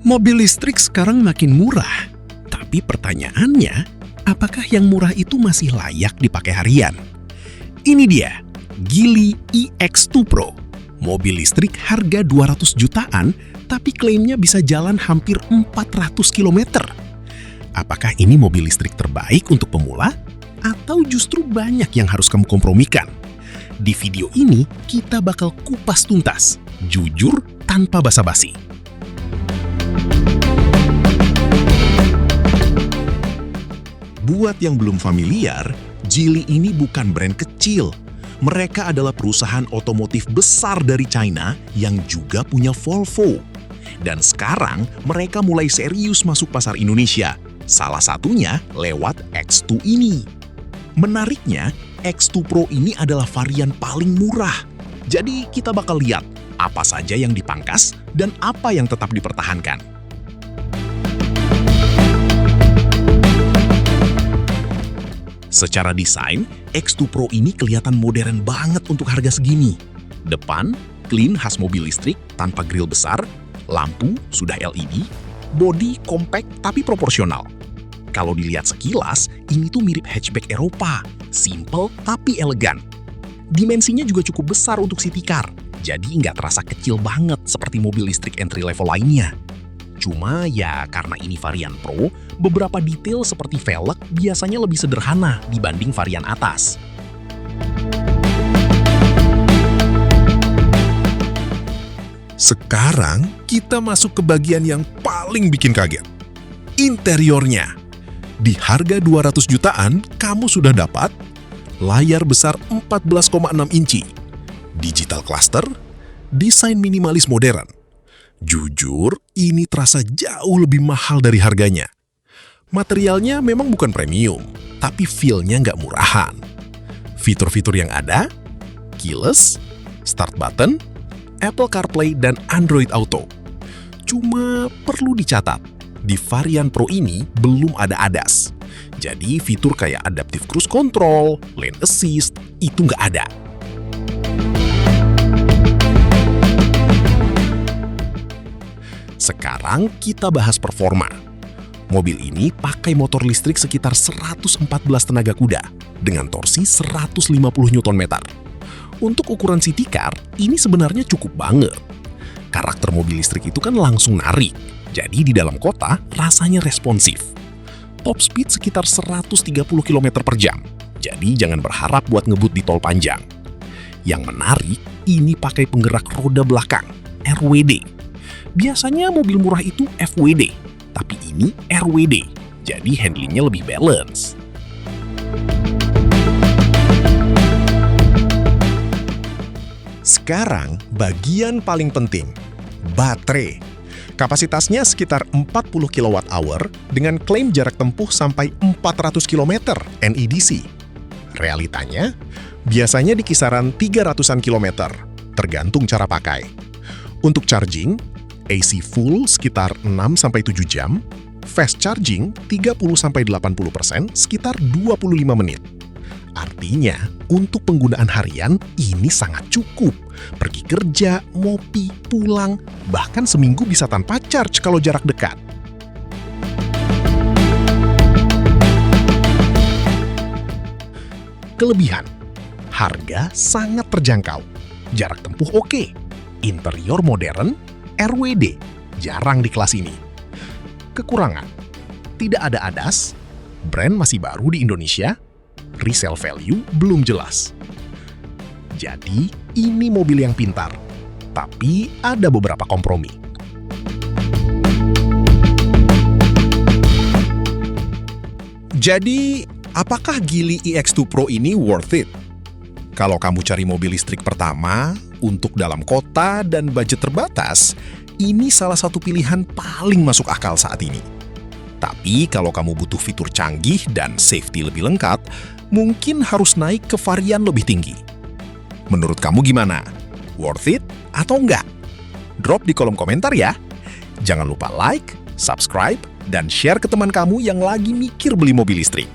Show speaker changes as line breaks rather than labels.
Mobil listrik sekarang makin murah, tapi pertanyaannya, apakah yang murah itu masih layak dipakai harian? Ini dia, Geely EX2 Pro. Mobil listrik harga 200 jutaan, tapi klaimnya bisa jalan hampir 400 km. Apakah ini mobil listrik terbaik untuk pemula? Atau justru banyak yang harus kamu kompromikan? Di video ini, kita bakal kupas tuntas, jujur tanpa basa-basi.
Buat yang belum familiar, Geely ini bukan brand kecil. Mereka adalah perusahaan otomotif besar dari China yang juga punya Volvo. Dan sekarang mereka mulai serius masuk pasar Indonesia, salah satunya lewat X2 ini. Menariknya, X2 Pro ini adalah varian paling murah. Jadi kita bakal lihat apa saja yang dipangkas dan apa yang tetap dipertahankan. Secara desain, X2 Pro ini kelihatan modern banget untuk harga segini. Depan, clean khas mobil listrik tanpa grill besar, lampu sudah LED, bodi compact tapi proporsional. Kalau dilihat sekilas, ini tuh mirip hatchback Eropa, simple tapi elegan. Dimensinya juga cukup besar untuk city car, jadi nggak terasa kecil banget seperti mobil listrik entry level lainnya. Cuma ya karena ini varian Pro, beberapa detail seperti velg biasanya lebih sederhana dibanding varian atas.
Sekarang kita masuk ke bagian yang paling bikin kaget. Interiornya. Di harga 200 jutaan, kamu sudah dapat layar besar 14,6 inci, digital cluster, desain minimalis modern. Jujur, ini terasa jauh lebih mahal dari harganya. Materialnya memang bukan premium, tapi feel-nya nggak murahan. Fitur-fitur yang ada, keyless, start button, Apple CarPlay, dan Android Auto. Cuma perlu dicatat, di varian Pro ini belum ada ADAS. Jadi fitur kayak Adaptive Cruise Control, Lane Assist, itu nggak ada. Sekarang kita bahas performa. Mobil ini pakai motor listrik sekitar 114 tenaga kuda dengan torsi 150 Nm. Untuk ukuran city car, ini sebenarnya cukup banget. Karakter mobil listrik itu kan langsung narik, jadi di dalam kota rasanya responsif. Top speed sekitar 130 km per jam, jadi jangan berharap buat ngebut di tol panjang. Yang menarik, ini pakai penggerak roda belakang, RWD. Biasanya mobil murah itu FWD, tapi ini RWD, jadi handlingnya lebih balance.
Sekarang, bagian paling penting, baterai. Kapasitasnya sekitar 40 kWh dengan klaim jarak tempuh sampai 400 km NEDC. Realitanya, biasanya di kisaran 300-an kilometer, tergantung cara pakai. Untuk charging, AC full sekitar 6-7 jam, fast charging 30-80% sekitar 25 menit. Artinya, untuk penggunaan harian ini sangat cukup. Pergi kerja, ngopi, pulang, bahkan seminggu bisa tanpa charge kalau jarak dekat. Kelebihan, harga sangat terjangkau, jarak tempuh oke, interior modern, RWD, jarang di kelas ini. Kekurangan, tidak ada ADAS, brand masih baru di Indonesia, resale value belum jelas. Jadi, ini mobil yang pintar, tapi ada beberapa kompromi.
Jadi, apakah Geely EX2 Pro ini worth it? Kalau kamu cari mobil listrik pertama, untuk dalam kota dan budget terbatas, ini salah satu pilihan paling masuk akal saat ini. Tapi kalau kamu butuh fitur canggih dan safety lebih lengkap, mungkin harus naik ke varian lebih tinggi. Menurut kamu gimana? Worth it atau enggak? Drop di kolom komentar ya. Jangan lupa like, subscribe, dan share ke teman kamu yang lagi mikir beli mobil listrik.